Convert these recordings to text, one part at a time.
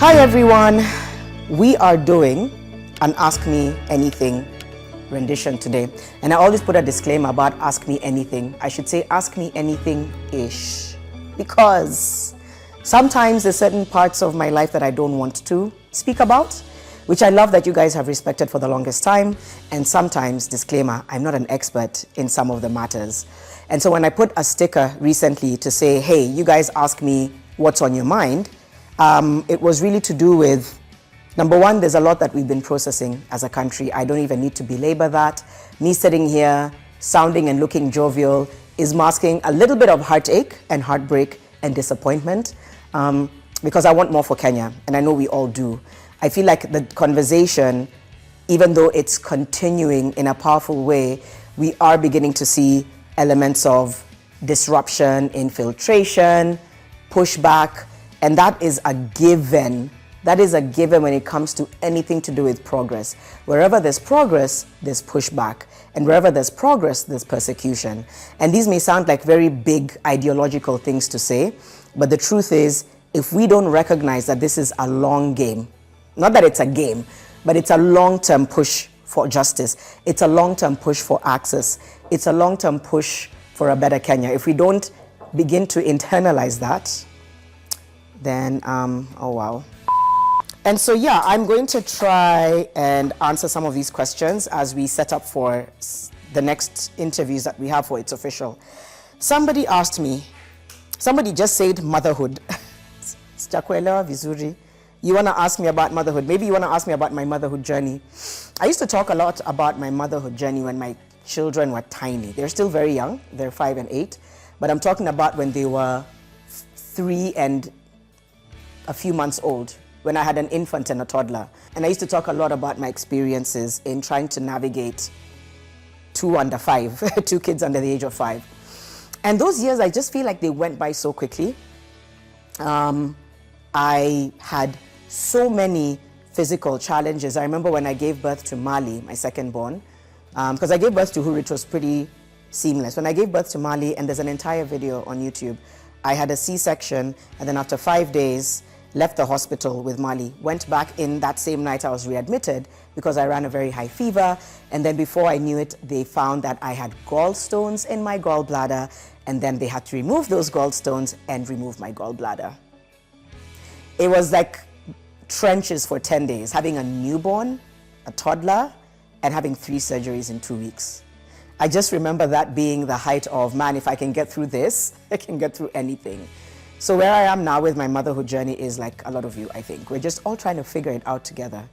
Hi everyone, we are doing an Ask Me Anything rendition today. And I always put a disclaimer about Ask Me Anything. I should say Ask Me Anything-ish. Because sometimes there's certain parts of my life that I don't want to speak about, which I love that you guys have respected for the longest time. And sometimes, disclaimer, I'm not an expert in some of the matters. And so when I put a sticker recently to say, hey, you guys ask me what's on your mind, it was really to do with, number one, there's a lot that we've been processing as a country. I don't even need to belabor that. Me sitting here, sounding and looking jovial, is masking a little bit of heartache and heartbreak and disappointment, because I want more for Kenya, and I know we all do. I feel like the conversation, even though it's continuing in a powerful way, we are beginning to see elements of disruption, infiltration, pushback, and that is a given. That is a given when it comes to anything to do with progress. Wherever there's progress, there's pushback. And wherever there's progress, there's persecution. And these may sound like very big ideological things to say, but the truth is, if we don't recognize that this is a long game, not that it's a game, but it's a long-term push for justice. It's a long-term push for access. It's a long-term push for a better Kenya. If we don't begin to internalize that, then, oh wow. And so, yeah, I'm going to try and answer some of these questions as we set up for the next interviews that we have for It's Official. Somebody asked me, somebody just said motherhood. Sijakuelewa vizuri. You want to ask me about motherhood? Maybe you want to ask me about my motherhood journey. I used to talk a lot about my motherhood journey when my children were tiny. They're still very young. They're 5 and 8. But I'm talking about when they were 3 and a few months old, when I had an infant and a toddler. And I used to talk a lot about my experiences in trying to navigate 2 under 5, 2 kids under the age of 5. And those years, I just feel like they went by so quickly. I had so many physical challenges. I remember when I gave birth to Mali, my second born, because I gave birth to her, which was pretty seamless. When I gave birth to Mali, and there's an entire video on YouTube, I had a C-section, and then after 5 days, left the hospital with Mali, went back in that same night I was readmitted because I ran a very high fever, and then before I knew it, they found that I had gallstones in my gallbladder, and then they had to remove those gallstones and remove my gallbladder. It was like trenches for 10 days, having a newborn, a toddler, and having 3 surgeries in 2 weeks. I just remember that being the height of, man, if I can get through this, I can get through anything. So where I am now with my motherhood journey is like a lot of you, I think. We're just all trying to figure it out together.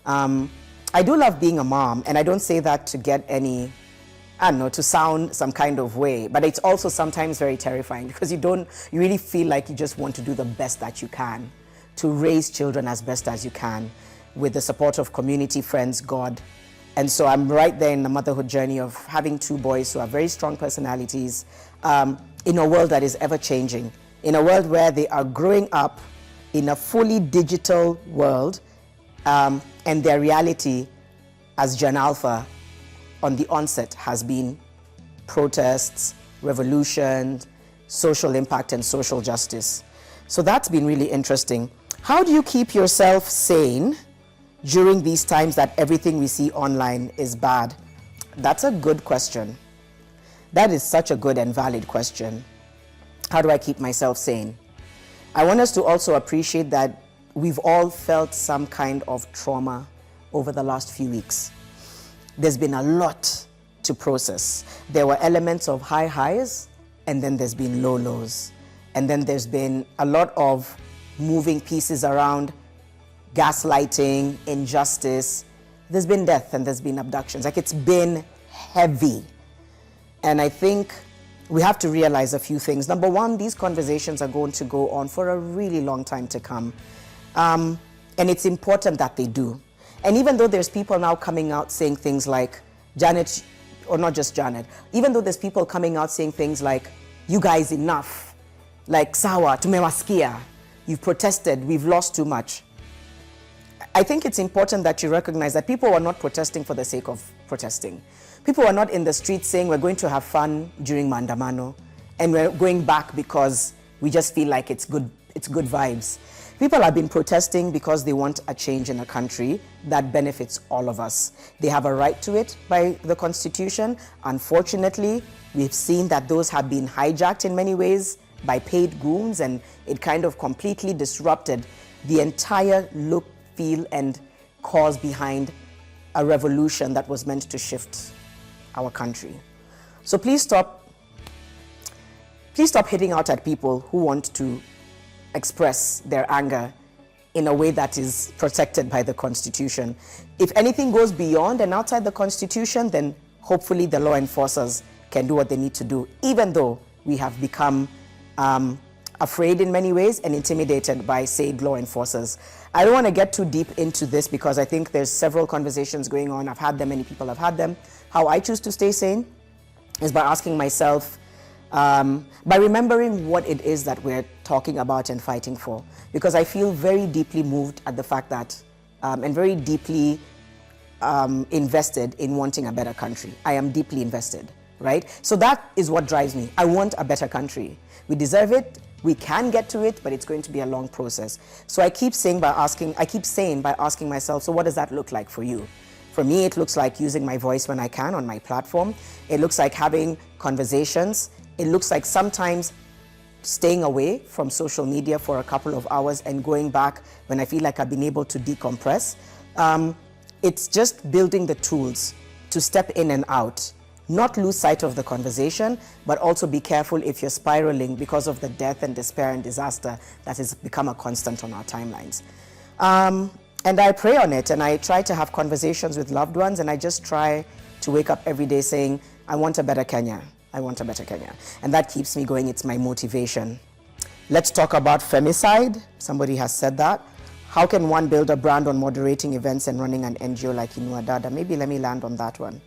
I do love being a mom, and I don't say that to get any, I don't know, to sound some kind of way, but it's also sometimes very terrifying because you really feel like you just want to do the best that you can to raise children as best as you can with the support of community, friends, God. And so I'm right there in the motherhood journey of having 2 boys who have very strong personalities in a world that is ever changing. In a world where they are growing up in a fully digital world, and their reality as Gen Alpha on the onset has been protests, revolution, social impact, and social justice. So that's been really interesting. How do you keep yourself sane during these times that everything we see online is bad? That's a good question. That is such a good and valid question. How do I keep myself sane? I want us to also appreciate that we've all felt some kind of trauma over the last few weeks. There's been a lot to process. There were elements of high highs, and then there's been low lows. And then there's been a lot of moving pieces around, gaslighting, injustice. There's been death and there's been abductions. Like, it's been heavy. And I think we have to realize a few things. Number one, these conversations are going to go on for a really long time to come. And it's important that they do. And even though there's people now coming out saying things like, Janet, or not just Janet, even though there's people coming out saying things like, you guys, enough. Like, sawa, tumewasikia. You've protested, we've lost too much. I think it's important that you recognize that people are not protesting for the sake of protesting. People are not in the streets saying we're going to have fun during Maandamano and we're going back because we just feel like it's good vibes. People have been protesting because they want a change in a country that benefits all of us. They have a right to it by the Constitution. Unfortunately, we've seen that those have been hijacked in many ways by paid goons, and it kind of completely disrupted the entire look, feel, and cause behind a revolution that was meant to shift our country. So please stop hitting out at people who want to express their anger in a way that is protected by the Constitution. If anything goes beyond and outside the Constitution, then hopefully the law enforcers can do what they need to do, even though we have become afraid in many ways and intimidated by, say, law enforcers. I don't want to get too deep into this because I think there's several conversations going on. I've had them, many people have had them. How I choose to stay sane is by asking myself, by remembering what it is that we're talking about and fighting for. Because I feel very deeply moved at the fact that, and very deeply invested in wanting a better country. I am deeply invested, right? So that is what drives me. I want a better country. We deserve it. We can get to it, but it's going to be a long process. So I keep saying by asking myself, so what does that look like for you? For me, it looks like using my voice when I can on my platform. It looks like having conversations. It looks like sometimes staying away from social media for a couple of hours and going back when I feel like I've been able to decompress. It's just building the tools to step in and out, not lose sight of the conversation, but also be careful if you're spiraling because of the death and despair and disaster that has become a constant on our timelines. And I pray on it, and I try to have conversations with loved ones, and I just try to wake up every day saying, I want a better Kenya. I want a better Kenya. And that keeps me going. It's my motivation. Let's talk about femicide. Somebody has said that. How can one build a brand on moderating events and running an NGO like Inua Dada? Maybe let me land on that one.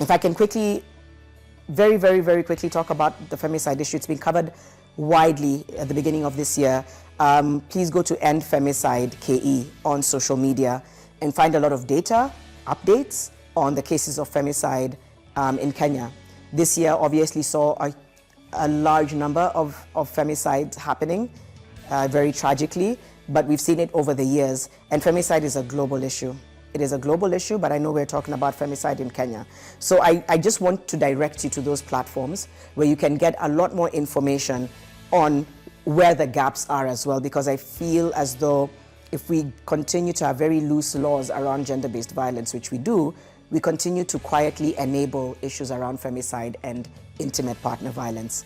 If I can quickly, very, very, very quickly talk about the femicide issue. It's been covered widely at the beginning of this year. Please go to End Femicide KE on social media and find a lot of data, updates on the cases of femicide in Kenya. This year obviously saw a large number of femicides happening, very tragically, but we've seen it over the years, and femicide is a global issue. It is a global issue, but I know we're talking about femicide in Kenya. So I just want to direct you to those platforms where you can get a lot more information on where the gaps are as well, because I feel as though if we continue to have very loose laws around gender-based violence, which we do, we continue to quietly enable issues around femicide and intimate partner violence.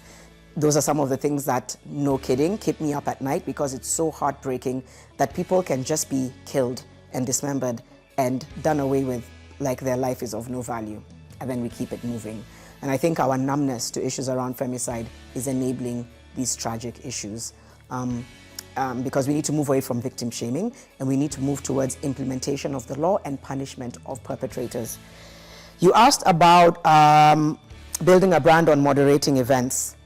Those are some of the things that, no kidding, keep me up at night, because it's so heartbreaking that people can just be killed and dismembered and done away with like their life is of no value, and then we keep it moving. And I think our numbness to issues around femicide is enabling these tragic issues, because we need to move away from victim shaming, and we need to move towards implementation of the law and punishment of perpetrators. You asked about building a brand on moderating events.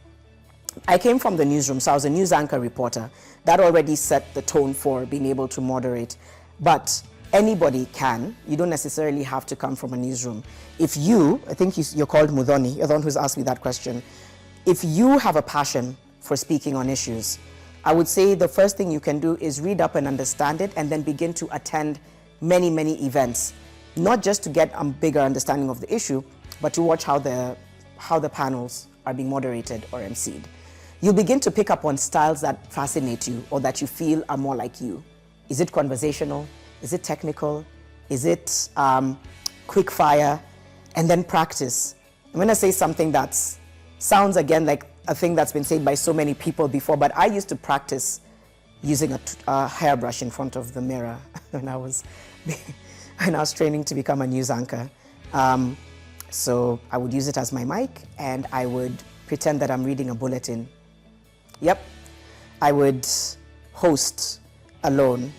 I came from the newsroom, so I was a news anchor reporter. That already set the tone for being able to moderate. But anybody can. You don't necessarily have to come from a newsroom. If you, I think you're called Mudhoni, you're the one who's asked me that question. If you have a passion for speaking on issues, I would say the first thing you can do is read up and understand it, and then begin to attend many, many events. Not just to get a bigger understanding of the issue, but to watch how the panels are being moderated or emceed. You'll begin to pick up on styles that fascinate you or that you feel are more like you. Is it conversational? Is it technical? Is it quick fire? And then practice. I'm going to say something that sounds again like a thing that's been said by so many people before, but I used to practice using a hairbrush in front of the mirror when I was training to become a news anchor. So I would use it as my mic, and I would pretend that I'm reading a bulletin. Yep. I would host alone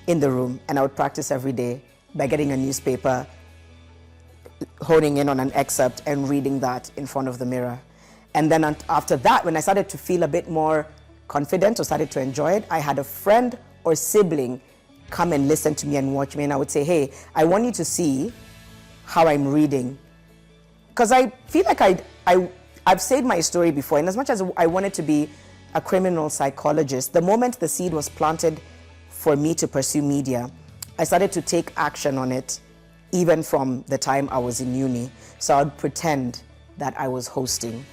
in the room, and I would practice every day by getting a newspaper, honing in on an excerpt and reading that in front of the mirror. And then after that, when I started to feel a bit more confident or started to enjoy it, I had a friend or sibling come and listen to me and watch me, and I would say, hey, I want you to see how I'm reading. Because I feel like I've said my story before, and as much as I want it to be a criminal psychologist, the moment the seed was planted for me to pursue media, I started to take action on it even from the time I was in uni. So I would pretend that I was hosting.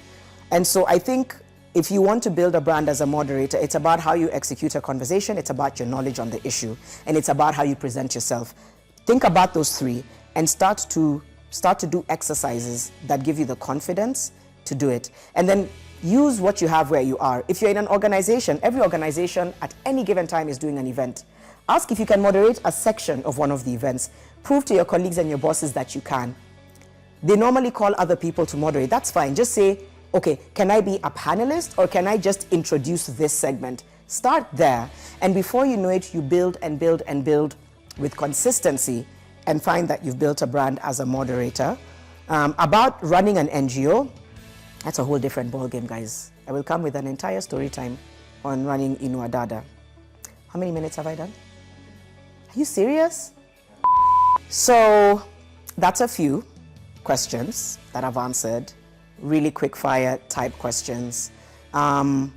And so I think if you want to build a brand as a moderator, it's about how you execute a conversation, it's about your knowledge on the issue, and it's about how you present yourself. Think about those three and start to do exercises that give you the confidence to do it. And then use what you have where you are. If you're in an organization, every organization at any given time is doing an event. Ask if you can moderate a section of one of the events. Prove to your colleagues and your bosses that you can. They normally call other people to moderate. That's fine. Just say, okay, can I be a panelist or can I just introduce this segment? Start there. And before you know it, you build and build and build with consistency and find that you've built a brand as a moderator. About running an NGO, that's a whole different ballgame, guys. I will come with an entire story time on running Inuadada. How many minutes have I done? Are you serious? So that's a few questions that I've answered. Really quick fire type questions. I'm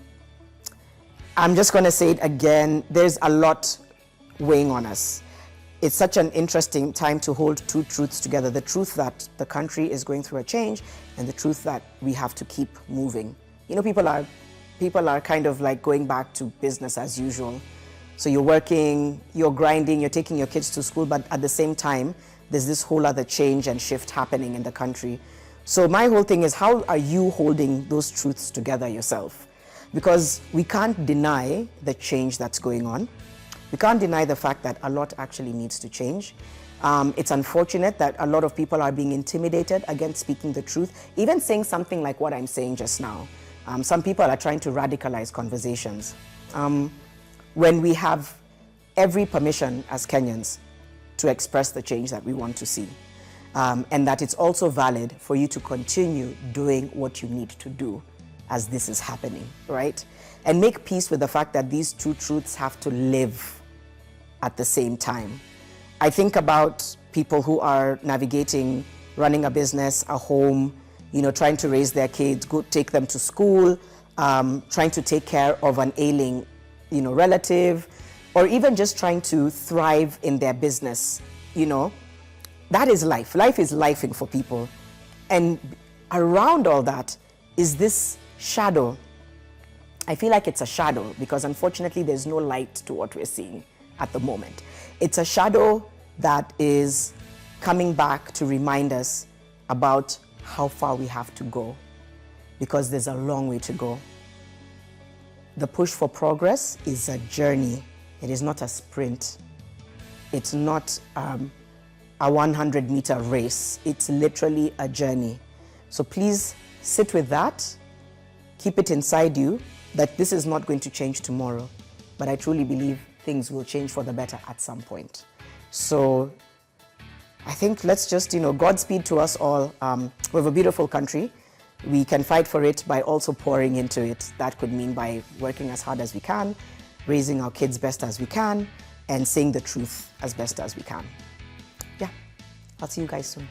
just going to say it again. There's a lot weighing on us. It's such an interesting time to hold two truths together. The truth that the country is going through a change and the truth that we have to keep moving. You know, people are kind of like going back to business as usual. So you're working, you're grinding, you're taking your kids to school, but at the same time, there's this whole other change and shift happening in the country. So my whole thing is, how are you holding those truths together yourself? Because we can't deny the change that's going on. We can't deny the fact that a lot actually needs to change. It's unfortunate that a lot of people are being intimidated against speaking the truth, even saying something like what I'm saying just now. Some people are trying to radicalize conversations. When we have every permission as Kenyans to express the change that we want to see. And that it's also valid for you to continue doing what you need to do as this is happening, right? And make peace with the fact that these two truths have to live at the same time. I think about people who are navigating, running a business, a home, you know, trying to raise their kids, take them to school, trying to take care of an ailing, you know, relative, or even just trying to thrive in their business, you know. That is life. Life is lifing for people. And around all that is this shadow. I feel like it's a shadow because unfortunately there's no light to what we're seeing at the moment. It's a shadow that is coming back to remind us about how far we have to go because there's a long way to go. The push for progress is a journey. It is not a sprint. It's not a 100-meter race. It's literally a journey. So please sit with that. Keep it inside you that this is not going to change tomorrow. But I truly believe things will change for the better at some point. So I think let's just, you know, Godspeed to us all. We have a beautiful country. We can fight for it by also pouring into it. That could mean by working as hard as we can, raising our kids best as we can, and saying the truth as best as we can. Yeah, I'll see you guys soon.